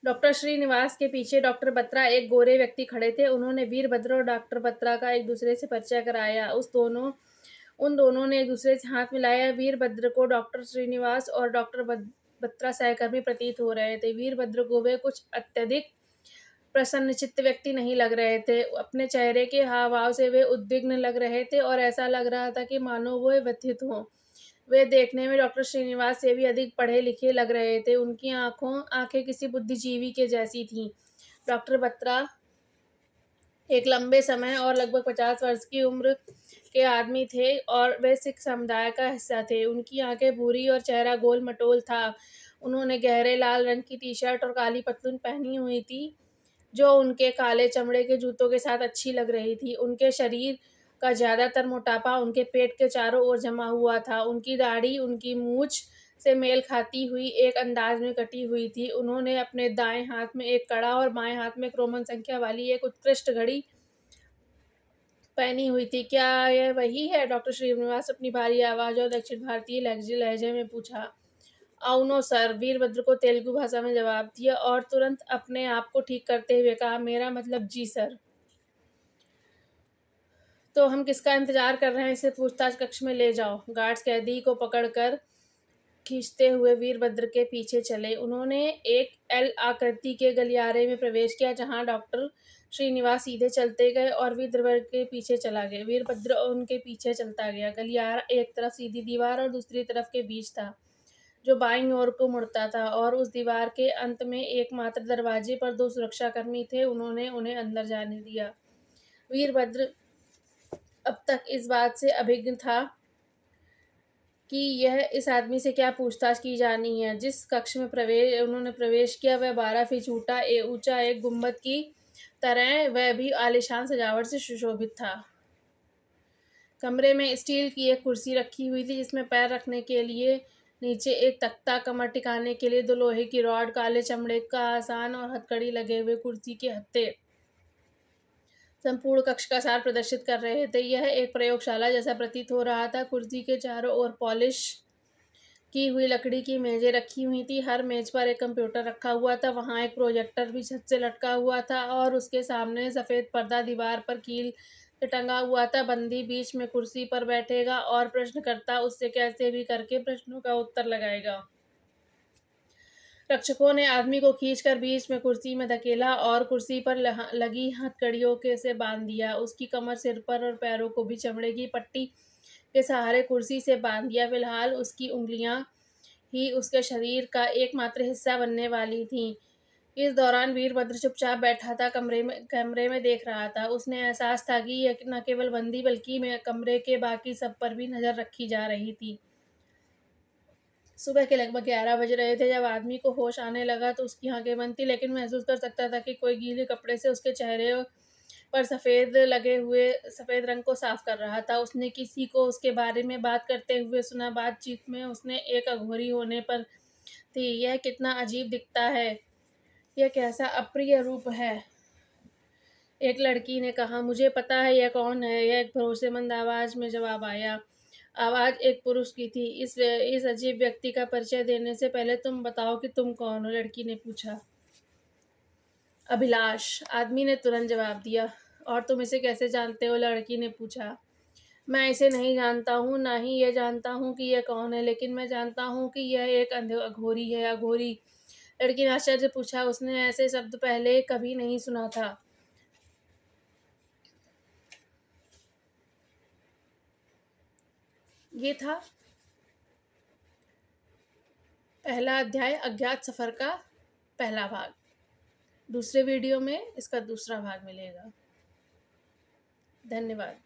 Doctor Srinivas के पीछे doctor Batra एक गोरे व्यक्ति खड़े थे। उन्होंने वीरभद्र और डॉक्टर बत्रा का एक दूसरे से परिचय कराया। उन दोनों ने एक दूसरे से हाथ मिलाया। वीरभद्र को डॉक्टर श्रीनिवास और डॉक्टर बत्रा सहकर्मी प्रतीत हो रहे थे। वीरभद्र को वे कुछ अत्यधिक प्रसन्नचित्त व्यक्ति नहीं लग रहे थे। अपने चेहरे के हाव-भाव से वे उद्विग्न लग रहे थे और ऐसा लग रहा था कि मानो वो व्यथित हों। वे देखने में डॉक्टर श्रीनिवास से भी अधिक पढ़े-लिखे लग रहे थे। उनकी आँखें किसी बुद्धिजीवी के जैसी थीं। डॉक्टर बत्रा एक लंबे समय और लगभग 50 वर्ष की उम्र के आदमी थे और वे सिख समुदाय का हिस्सा थे। उनकी आँखें भूरी और चेहरा गोल-मटोल था। उन्होंने गहरे लाल रंग की टी-शर्ट और काली पतलून पहनी हुई थी, जो उनके काले चमड़े के जूतों के साथ अच्छी लग रही थी। उनके शरीर का ज़्यादातर मोटापा उनके पेट के चारों ओर जमा हुआ था। उनकी दाढ़ी उनकी मूंछ से मेल खाती हुई एक अंदाज में कटी हुई थी। उन्होंने अपने दाएँ हाथ में एक कड़ा और बाएँ हाथ में एक रोमन संख्या वाली एक उत्कृष्ट घड़ी पहनी हुई थी। क्या यह वही है? डॉक्टर श्रीनिवास अपनी भारी आवाज़ और दक्षिण भारतीय लहजे में पूछा। "అవును सर," वीरभद्र को तेलुगु भाषा में जवाब दिया और तुरंत अपने आप को ठीक करते हुए कहा, "मेरा मतलब जी सर।" "तो हम किसका इंतज़ार कर रहे हैं? इसे पूछताछ कक्ष में ले जाओ।" गार्ड्स कैदी को पकड़कर खींचते हुए वीरभद्र के पीछे चले। उन्होंने एक एल आकृति के गलियारे में प्रवेश किया, जहाँ डॉक्टर श्रीनिवास सीधे चलते गए और वीरभद्र के पीछे चला गया। वीरभद्र उनके पीछे चलता गया। गलियारा एक तरफ सीधी दीवार और दूसरी तरफ के बीच था, जो बाईं ओर को मुड़ता था और उस दीवार के अंत में एकमात्र दरवाजे पर 2 सुरक्षाकर्मी थे। उन्होंने उन्हें अंदर जाने दिया। वीरभद्र अब तक इस बात से अभिज्ञ था कि यह इस आदमी से क्या पूछताछ की जानी है। जिस कक्ष में उन्होंने प्रवेश किया, वह 12 फीट ऊँचा एक गुंबद की तरह, वह भी आलीशान सजावट से सुशोभित था। कमरे में स्टील की एक कुर्सी रखी हुई थी, जिसमें पैर रखने के लिए नीचे एक तख्ता, कमर टिकाने के लिए 2 लोहे की रॉड, काले चमड़े का आसन और हथकड़ी लगे हुए कुर्सी के हत्थे संपूर्ण कक्ष का सार प्रदर्शित कर रहे थे। यह एक प्रयोगशाला जैसा प्रतीत हो रहा था। कुर्सी के चारों ओर पॉलिश की हुई लकड़ी की मेज़ें रखी हुई थीं। हर मेज़ पर एक कंप्यूटर रखा हुआ था। वहाँ एक प्रोजेक्टर भी छत से लटका हुआ था और उसके सामने सफ़ेद पर्दा दीवार पर कील से टंगा हुआ था। बंदी बीच में कुर्सी पर बैठेगा और प्रश्नकर्ता उससे कैसे भी करके प्रश्नों का उत्तर लगाएगा। रक्षकों ने आदमी को खींचकर बीच में कुर्सी में धकेला और कुर्सी पर लगी हथकड़ियों से बांध दिया। उसकी कमर, सिर पर और पैरों को भी चमड़े की पट्टी के सहारे कुर्सी से बांध दिया। फिलहाल उसकी उँगलियाँ ही उसके शरीर का एकमात्र हिस्सा बनने वाली थीं। इस दौरान वीरभद्र चुपचाप बैठा था, कमरे में देख रहा था। उसने एहसास था कि यह न केवल बंदी बल्कि कमरे के बाकी सब पर भी नज़र रखी जा रही थी। सुबह के लगभग 11 बज रहे थे जब आदमी को होश आने लगा तो उसकी आँखें बंद थीं, लेकिन महसूस कर सकता था कि कोई गीले कपड़े से उसके चेहरे पर सफ़ेद रंग को साफ़ कर रहा था। उसने किसी को उसके बारे में बात करते हुए सुना। बातचीत में उसने एक अघोरी होने पर थी। "यह कितना अजीब दिखता है। यह कैसा अप्रिय रूप है।" एक लड़की ने कहा। "मुझे पता है यह कौन है," यह एक भरोसेमंद आवाज़ में जवाब आया। आवाज़ एक पुरुष की थी। "इस अजीब व्यक्ति का परिचय देने से पहले तुम बताओ कि तुम कौन हो?" लड़की ने पूछा। "अभिलाष," आदमी ने तुरंत जवाब दिया। "और तुम इसे कैसे जानते हो?" लड़की ने पूछा। "मैं इसे नहीं जानता हूँ, ना ही ये जानता हूँ कि यह कौन है, लेकिन मैं जानता हूँ कि यह एक अघोरी है।" "अघोरी?" लड़की ने आश्चर्य से पूछा। उसने ऐसे शब्द पहले कभी नहीं सुना था। ये था पहला अध्याय, अज्ञात सफ़र का पहला भाग। दूसरे वीडियो में इसका दूसरा भाग मिलेगा। धन्यवाद।